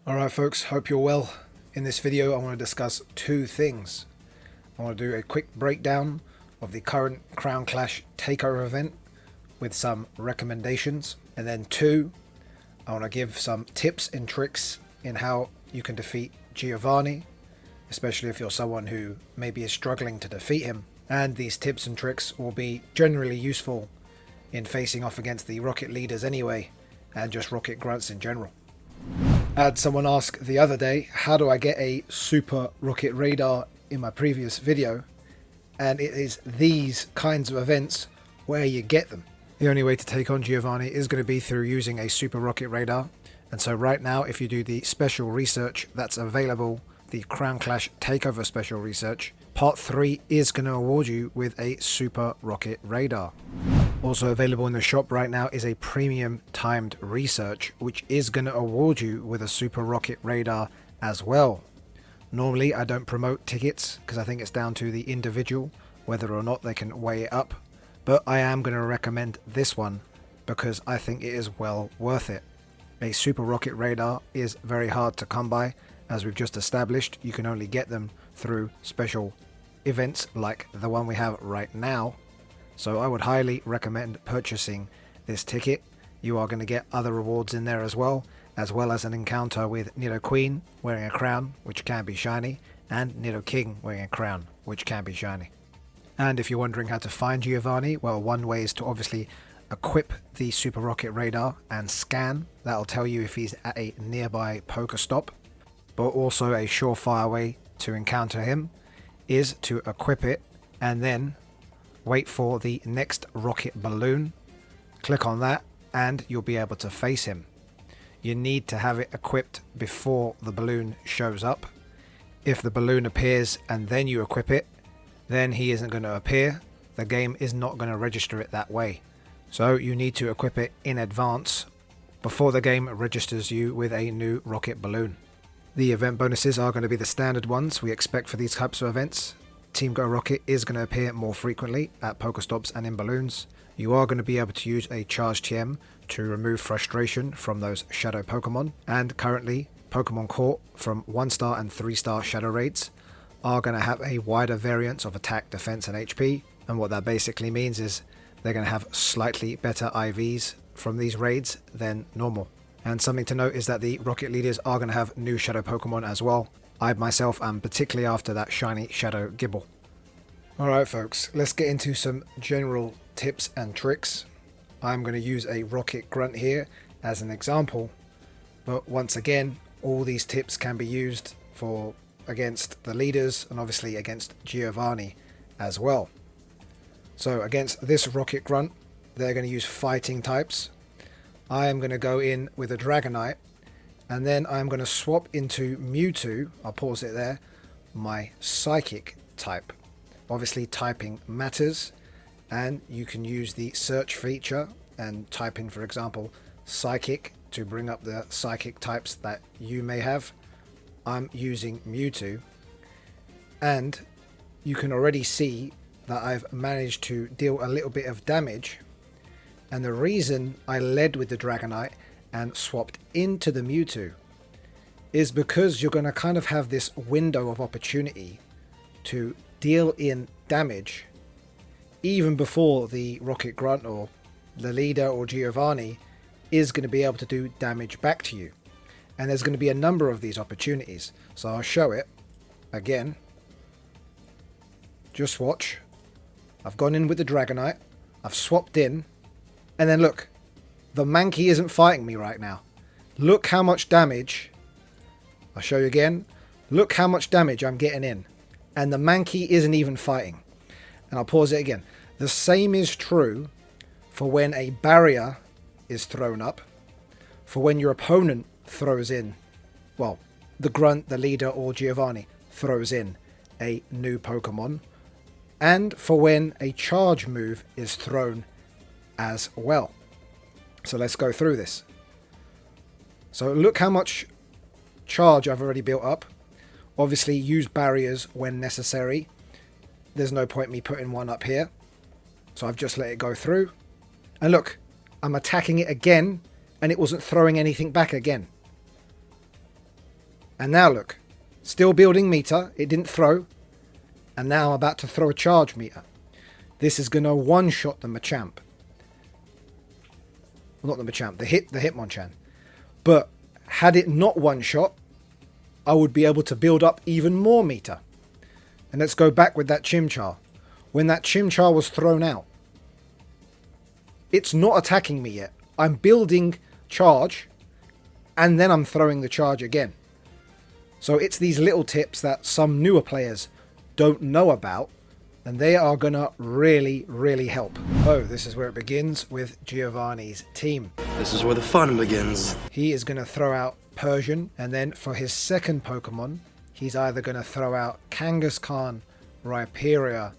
Alright folks, hope you're well. In this video I want to discuss two things. I want to do a quick breakdown of the current Crown Clash takeover event with some recommendations, and then two, I want to give some tips and tricks in how you can defeat Giovanni, especially if you're someone who maybe is struggling to defeat him. And these tips and tricks will be generally useful in facing off against the Rocket Leaders anyway, and just Rocket Grunts in general. I had someone ask the other day, how do I get a super rocket radar in my previous video? And it is these kinds of events where you get them. The only way to take on Giovanni is going to be through using a super rocket radar. And so right now, if you do the special research that's available, the Crown Clash takeover special research, part 3 is going to award you with a super rocket radar. Also available in the shop right now is a premium timed research, which is going to award you with a super rocket radar as well. Normally I don't promote tickets because I think it's down to the individual whether or not they can weigh it up, but I am going to recommend this one because I think it is well worth it. A super rocket radar is very hard to come by. As we've just established, you can only get them through special events like the one we have right now. So I would highly recommend purchasing this ticket. You are going to get other rewards in there as well as an encounter with Nidoking wearing a crown, which can be shiny, and Nidoking wearing a crown, which can be shiny. And if you're wondering how to find Giovanni, well, one way is to obviously equip the Super Rocket Radar and scan. That'll tell you if he's at a nearby Pokestop. But also a surefire way to encounter him is to equip it and then wait for the next rocket balloon, click on that, and you'll be able to face him. You need to have it equipped before the balloon shows up. If the balloon appears and then you equip it, then he isn't going to appear. The game is not going to register it that way. So you need to equip it in advance before the game registers you with a new rocket balloon. The event bonuses are going to be the standard ones we expect for these types of events. Team Go Rocket is going to appear more frequently at Pokestops and in balloons. You are going to be able to use a charged TM to remove frustration from those shadow Pokemon. And currently, Pokemon caught from 1-star and 3-star shadow raids are going to have a wider variance of attack, defense and HP. And what that basically means is they're going to have slightly better IVs from these raids than normal. And something to note is that the Rocket Leaders are going to have new shadow Pokemon as well. I myself am particularly after that shiny Shadow Gibble. Alright folks, let's get into some general tips and tricks. I'm going to use a Rocket Grunt here as an example, but once again, all these tips can be used for against the leaders and obviously against Giovanni as well. So against this Rocket Grunt, they're going to use fighting types. I am going to go in with a Dragonite, and then I'm going to swap into Mewtwo, I'll pause it there, my Psychic type. Obviously typing matters, and you can use the search feature and type in, for example, Psychic to bring up the Psychic types that you may have. I'm using Mewtwo, and you can already see that I've managed to deal a little bit of damage. And the reason I led with the Dragonite and swapped into the Mewtwo is because you're going to kind of have this window of opportunity to deal in damage even before the Rocket Grunt or the leader or Giovanni is going to be able to do damage back to you. And there's going to be a number of these opportunities. So I'll show it again. Just watch. I've gone in with the Dragonite. I've swapped in. And then look. The Mankey isn't fighting me right now. Look how much damage. I'll show you again. Look how much damage I'm getting in. And the Mankey isn't even fighting. And I'll pause it again. The same is true for when a barrier is thrown up. For when your opponent throws in, well, the Grunt, the leader or Giovanni throws in a new Pokemon. And for when a charge move is thrown as well. So let's go through this. So look how much charge I've already built up. Obviously use barriers when necessary. There's no point me putting one up here. So I've just let it go through. And look, I'm attacking it again and it wasn't throwing anything back again. And now look, still building meter, it didn't throw, and now I'm about to throw a charge meter. This is going to one-shot the Machamp. Well, not the Machamp, the Hitmonchan. But had it not one-shot, I would be able to build up even more meter. And let's go back with that Chimchar. When that Chimchar was thrown out, it's not attacking me yet. I'm building charge, and then I'm throwing the charge again. So it's these little tips that some newer players don't know about, and they are going to really, really help. Oh, this is where it begins with Giovanni's team. This is where the fun begins. He is going to throw out Persian, and then for his second Pokemon, he's either going to throw out Kangaskhan, Rhyperior,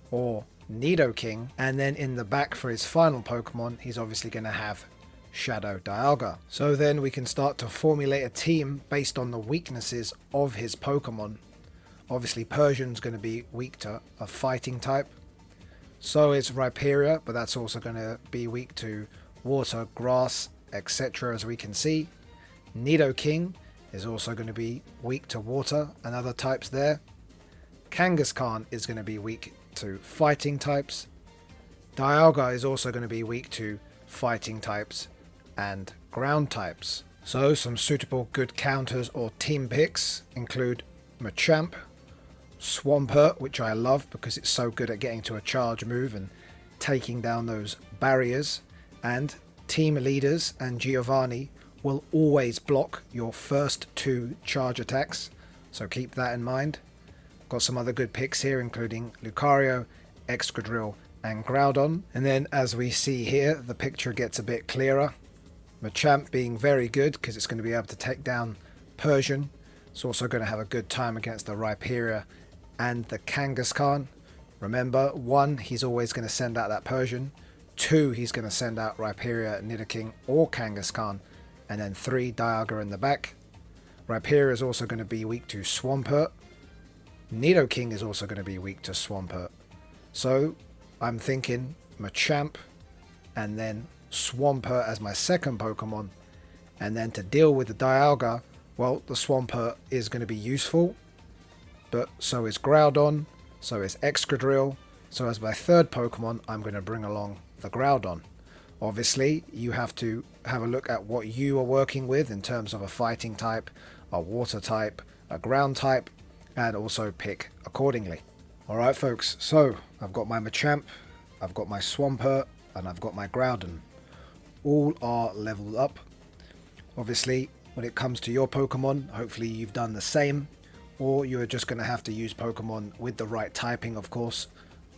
or Nidoking, and then in the back for his final Pokemon, he's obviously going to have Shadow Dialga. So then we can start to formulate a team based on the weaknesses of his Pokemon. Obviously Persian's going to be weak to a fighting type. So is Rhyperior, but that's also going to be weak to water, grass, etc. as we can see. Nidoking is also going to be weak to water and other types there. Kangaskhan is going to be weak to fighting types. Dialga is also going to be weak to fighting types and ground types. So some suitable good counters or team picks include Machamp, Swampert, which I love because it's so good at getting to a charge move and taking down those barriers, and Team Leaders and Giovanni will always block your first 2 charge attacks, so keep that in mind. Got some other good picks here including Lucario, Excadrill and Groudon, and then as we see here the picture gets a bit clearer. Machamp being very good because it's going to be able to take down Persian. It's also going to have a good time against the Rhyperior and the Kangaskhan. Remember, 1, he's always going to send out that Persian. 2, he's going to send out Rhyperior, Nidoking or Kangaskhan. And then 3, Dialga in the back. Rhyperior is also going to be weak to Swampert. Nidoking is also going to be weak to Swampert. So I'm thinking Machamp and then Swampert as my second Pokemon. And then to deal with the Dialga, well, the Swampert is going to be useful. But so is Groudon, so is Excadrill. So as my third Pokemon, I'm going to bring along the Groudon. Obviously, you have to have a look at what you are working with in terms of a fighting type, a water type, a ground type, and also pick accordingly. Alright folks, so I've got my Machamp, I've got my Swampert, and I've got my Groudon. All are leveled up. Obviously, when it comes to your Pokemon, hopefully you've done the same, or you're just going to have to use Pokemon with the right typing, of course,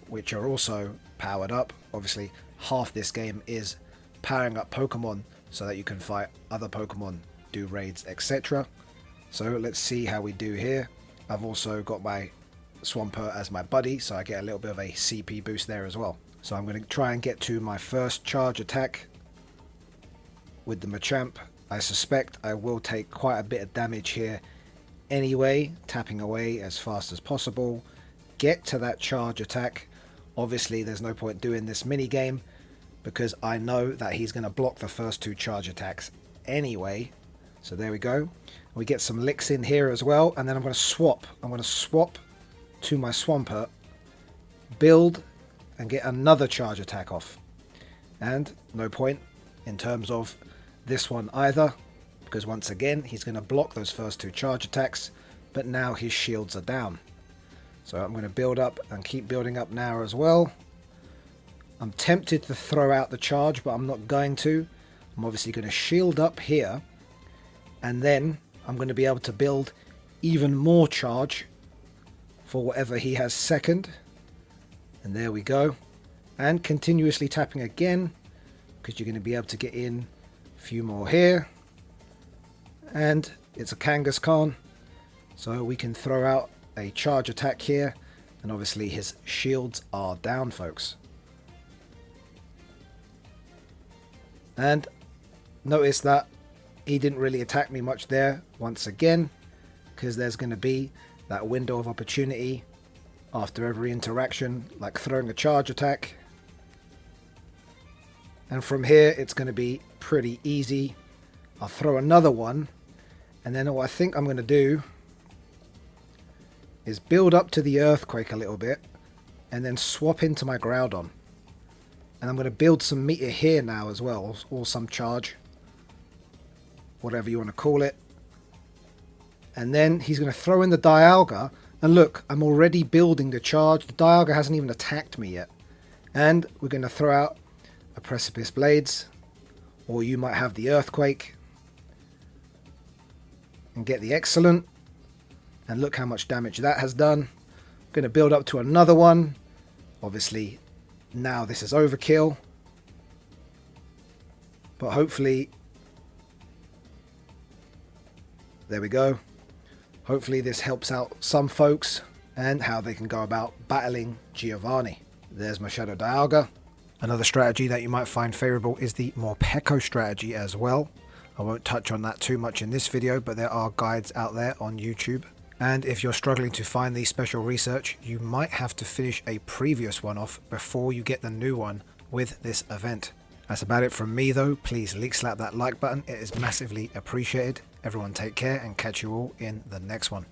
which are also powered up. Obviously, half this game is powering up Pokemon so that you can fight other Pokemon, do raids, etc. So let's see how we do here. I've also got my Swampert as my buddy, so I get a little bit of a CP boost there as well. So I'm going to try and get to my first charge attack with the Machamp. I suspect I will take quite a bit of damage here anyway, tapping away as fast as possible, get to that charge attack. Obviously there's no point doing this mini game because I know that he's going to block the first 2 charge attacks anyway. So there we go. We get some licks in here as well, and then I'm going to swap. I'm going to swap to my Swampert, build and get another charge attack off. And no point in terms of this one either, because once again he's going to block those first 2 charge attacks, but now his shields are down. So I'm going to build up and keep building up now as well. I'm tempted to throw out the charge, but I'm not going to. I'm obviously going to shield up here, and then I'm going to be able to build even more charge for whatever he has second. And there we go. And continuously tapping again, because you're going to be able to get in a few more here. And it's a Kangaskhan, so we can throw out a charge attack here, and obviously his shields are down, folks. And notice that he didn't really attack me much there once again, because there's going to be that window of opportunity after every interaction, like throwing a charge attack. And from here it's going to be pretty easy. I'll throw another one, And then what I think I'm going to do is build up to the Earthquake a little bit and then swap into my Groudon. And I'm going to build some meter here now as well, or some charge, whatever you want to call it. And then he's going to throw in the Dialga, and look, I'm already building the charge. The Dialga hasn't even attacked me yet. And we're going to throw out a Precipice Blades, or you might have the Earthquake, and get the Excellent. And look how much damage that has done. I'm going to build up to another one. Obviously, now this is overkill. But hopefully, there we go. Hopefully this helps out some folks and how they can go about battling Giovanni. There's my Shadow Dialga. Another strategy that you might find favourable is the Morpeko Strategy as well. I won't touch on that too much in this video, but there are guides out there on YouTube. And if you're struggling to find the special research, you might have to finish a previous one off before you get the new one with this event. That's about it from me though. Please leak slap that like button. It is massively appreciated. Everyone take care and catch you all in the next one.